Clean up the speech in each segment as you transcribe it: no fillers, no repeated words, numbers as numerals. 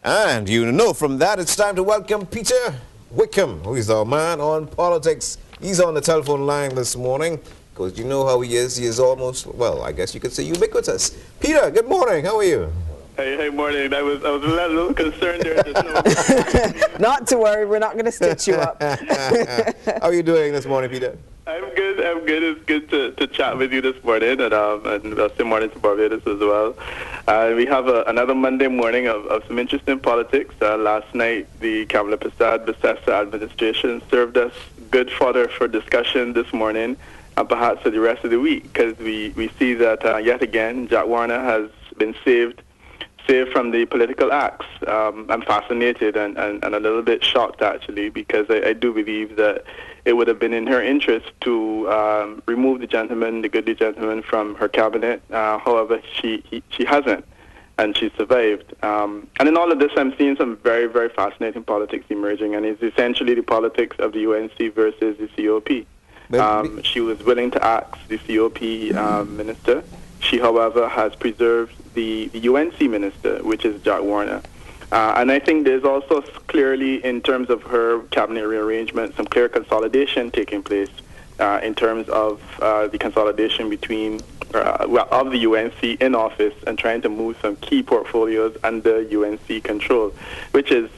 And you know from that, it's time to welcome Peter Wickham, who is our man on politics. He's on the telephone line this morning, because you know how he is. He is almost, well, I guess you could say ubiquitous. Peter, good morning. How are you? Hey, morning. I was a little concerned there. Not to worry, we're not going to stitch you up. How are you doing this morning, Peter? I'm good. It's good to chat with you this morning, and I'll say morning to Barbados as well. We have another Monday morning of some interesting politics. Last night, the Kamala Prasad-Bethesda administration served us good fodder for discussion this morning, and perhaps for the rest of the week, because we see that yet again, Jack Warner has been saved from the political acts. I'm fascinated and a little bit shocked, actually, because I do believe that it would have been in her interest to remove the goodly gentleman, from her cabinet. However, she hasn't, and she survived. And in all of this, I'm seeing some very, very fascinating politics emerging, and it's essentially the politics of the UNC versus the COP. She was willing to axe the COP minister. She, however, has preserved the UNC minister, which is Jack Warner. And I think there's also clearly, in terms of her cabinet rearrangement, some clear consolidation taking place in terms of the consolidation between of the UNC in office and trying to move some key portfolios under UNC control, which is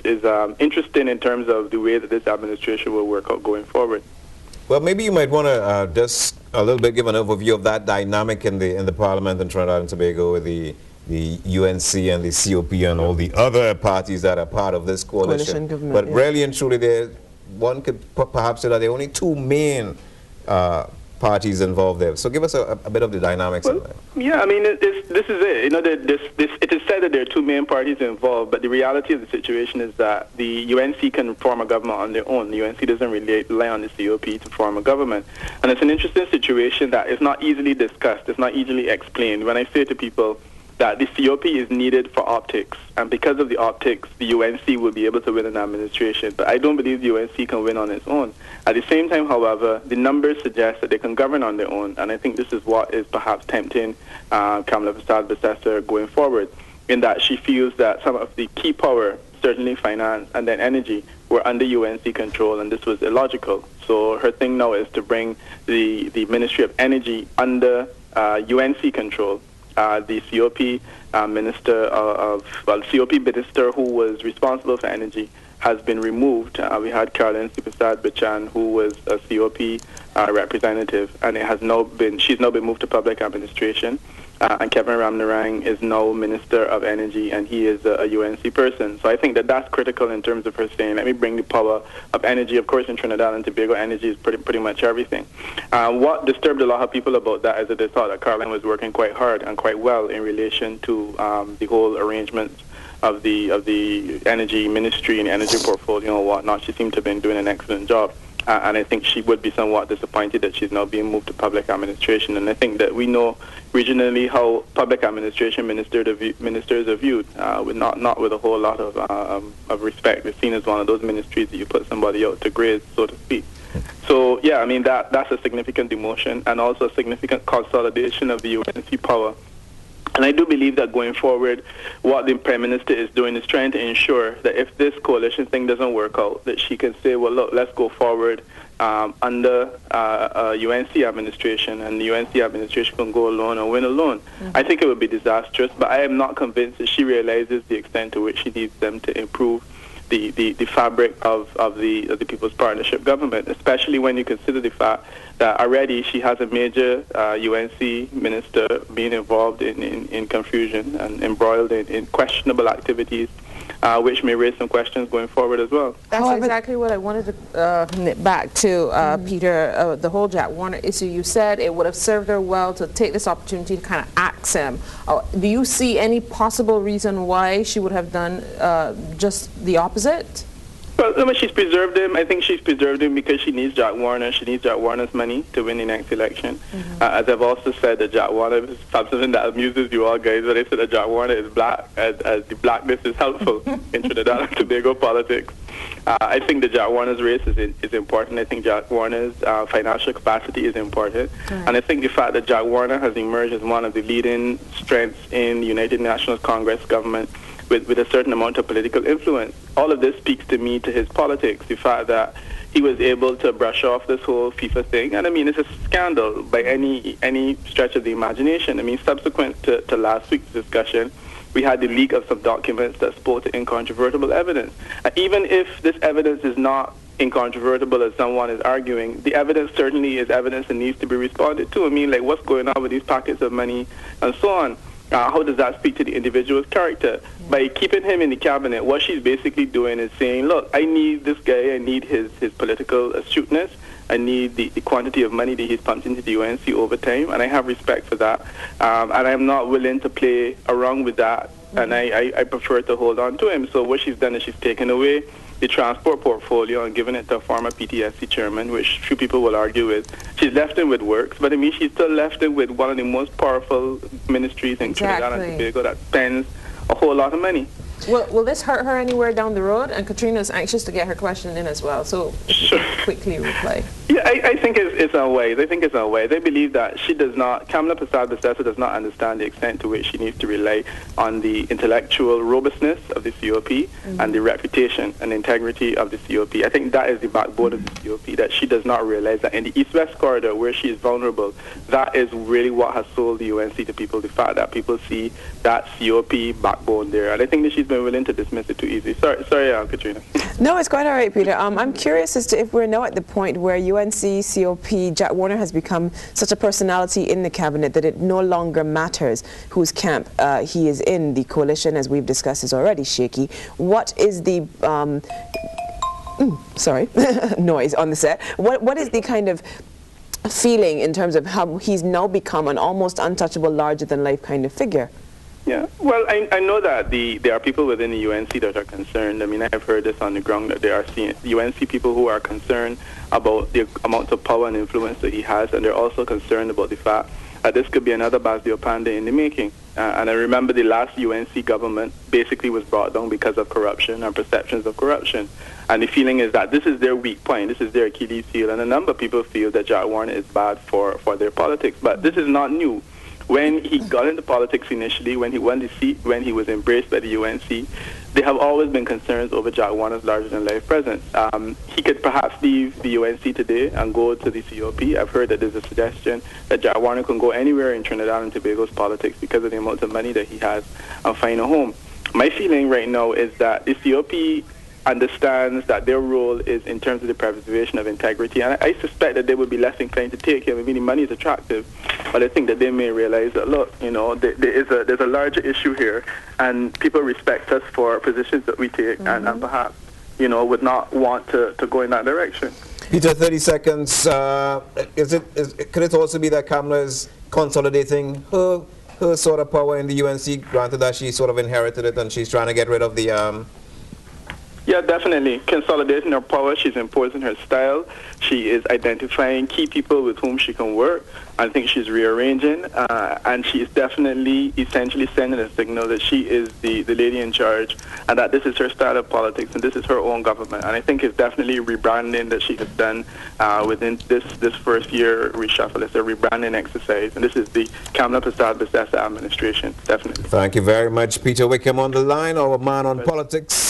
interesting in terms of the way that this administration will work out going forward. Well, maybe you might want to just a little bit give an overview of that dynamic in the Parliament in Trinidad and Tobago with the UNC and the COP and all the other parties that are part of this coalition. But really and truly, one could perhaps say that there are only two main parties involved there. So give us a bit of the dynamics of that. Yeah, I mean, this is it. You know, it is said that there are two main parties involved, but the reality of the situation is that the UNC can form a government on their own. The UNC doesn't really rely on the COP to form a government. And it's an interesting situation that is not easily discussed. It's not easily explained. When I say to people that the COP is needed for optics, and because of the optics, the UNC will be able to win an administration. But I don't believe the UNC can win on its own. At the same time, however, the numbers suggest that they can govern on their own, and I think this is what is perhaps tempting Kamala Prasad-Bethesda going forward, in that she feels that some of the key power, certainly finance and then energy, were under UNC control, and this was illogical. So her thing now is to bring the Ministry of Energy under UNC control. The COP minister COP minister who was responsible for energy has been removed. We had Caroline Prasad-Bichan, who was a COP representative, and she's now been moved to public administration. And Kevin Ramnarang is now Minister of Energy, and he is a UNC person. So I think that that's critical in terms of her saying, let me bring the power of energy. Of course, in Trinidad and Tobago, energy is pretty much everything. What disturbed a lot of people about that is that they thought that Caroline was working quite hard and quite well in relation to the whole arrangement of the energy ministry and energy portfolio and whatnot. She seemed to have been doing an excellent job. And I think she would be somewhat disappointed that she's now being moved to public administration. And I think that we know regionally how public administration ministers are viewed, with not with a whole lot of respect. It's seen as one of those ministries that you put somebody out to graze, so to speak. So, yeah, I mean, that's a significant demotion and also a significant consolidation of the UNC power. And I do believe that going forward, what the Prime Minister is doing is trying to ensure that if this coalition thing doesn't work out, that she can say, well, look, let's go forward under UNC administration, and the UNC administration can go alone or win alone. I think it would be disastrous, but I am not convinced that she realizes the extent to which she needs them to improve the fabric of the People's Partnership government, especially when you consider the fact that already she has a major UNC minister being involved in confusion and embroiled in questionable activities, which may raise some questions going forward as well. That's exactly what I wanted to knit back to, Peter, the whole Jack Warner issue. You said it would have served her well to take this opportunity to kind of axe him. Do you see any possible reason why she would have done just the opposite? Well, I mean, she's preserved him. I think she's preserved him because she needs Jack Warner. She needs Jack Warner's money to win the next election. As I've also said, that Jack Warner is something that amuses you all guys, when I said that Jack Warner is black, as the blackness is helpful in Trinidad and Tobago politics. I think that Jack Warner's race is important. I think Jack Warner's financial capacity is important. And I think the fact that Jack Warner has emerged as one of the leading strengths in the United Nations Congress government with a certain amount of political influence. All of this speaks to me to his politics, the fact that he was able to brush off this whole FIFA thing. And I mean, it's a scandal by any stretch of the imagination. I mean, subsequent to last week's discussion, we had the leak of some documents that spoke to incontrovertible evidence. Even if this evidence is not incontrovertible as someone is arguing, the evidence certainly is evidence that needs to be responded to. I mean, like, what's going on with these packets of money and so on? How does that speak to the individual's character? By keeping him in the cabinet, what she's basically doing is saying, look, I need this guy, I need his political astuteness, I need the quantity of money that he's pumped into the UNC over time, and I have respect for that. And I'm not willing to play around with that, and I prefer to hold on to him. So what she's done is she's taken away the transport portfolio and given it to a former PTSD chairman, which few people will argue with. She's left him with works, but I mean, she's still left him with one of the most powerful ministries in Trinidad and Tobago that spends a whole lot of money. Will this hurt her anywhere down the road? And Katrina's anxious to get her question in as well, so sure. Quickly reply. Yeah, I think it's unwise. I think it's unwise. I believe that she does not, Kamala Prasad-Bissessar does not understand the extent to which she needs to rely on the intellectual robustness of the COP and the reputation and integrity of the COP. I think that is the backbone of the COP, that she does not realize that in the East-West corridor, where she is vulnerable, that is really what has sold the UNC to people, the fact that people see that COP backbone there. And I think that she's been willing to dismiss it too easy. Sorry, Katrina. No, it's quite all right, Peter. I'm curious as to if we're now at the point where UNC COP, Jack Warner has become such a personality in the cabinet that it no longer matters whose camp he is in. The coalition, as we've discussed, is already shaky. What is the noise on the set? What is the kind of feeling in terms of how he's now become an almost untouchable, larger-than-life kind of figure? Yeah, well, I know that there are people within the UNC that are concerned. I mean, I have heard this on the ground, that there are UNC people who are concerned about the amount of power and influence that he has, and they're also concerned about the fact that this could be another Basdio Panda in the making. And I remember the last UNC government basically was brought down because of corruption and perceptions of corruption. And the feeling is that this is their weak point, this is their Achilles heel, and a number of people feel that Jack Warner is bad for their politics. But this is not new. When he got into politics initially, when he won the seat, when he was embraced by the UNC, there have always been concerns over Jack Warner's larger-than-life presence. He could perhaps leave the UNC today and go to the COP. I've heard that there's a suggestion that Jack Warner can go anywhere in Trinidad and Tobago's politics because of the amount of money that he has and find a home. My feeling right now is that the COP understands that their role is in terms of the preservation of integrity, and I suspect that they would be less inclined to take him. I mean, the money is attractive, but I think that they may realize that, look, you know, there's a larger issue here, and people respect us for positions that we take, and perhaps, you know, would not want to go in that direction. Peter, 30 seconds. Could it also be that Kamala is consolidating her sort of power in the UNC, granted that she sort of inherited it and she's trying to get rid of the... Yeah, definitely. Consolidating her power, she's imposing her style. She is identifying key people with whom she can work. I think she's rearranging, and she is definitely, essentially sending a signal that she is the lady in charge, and that this is her style of politics, and this is her own government. And I think it's definitely rebranding that she has done within this first year reshuffle. It's a rebranding exercise, and this is the Kamala Prasad-Bissessar administration, definitely. Thank you very much, Peter Wickham on the line, our man on politics.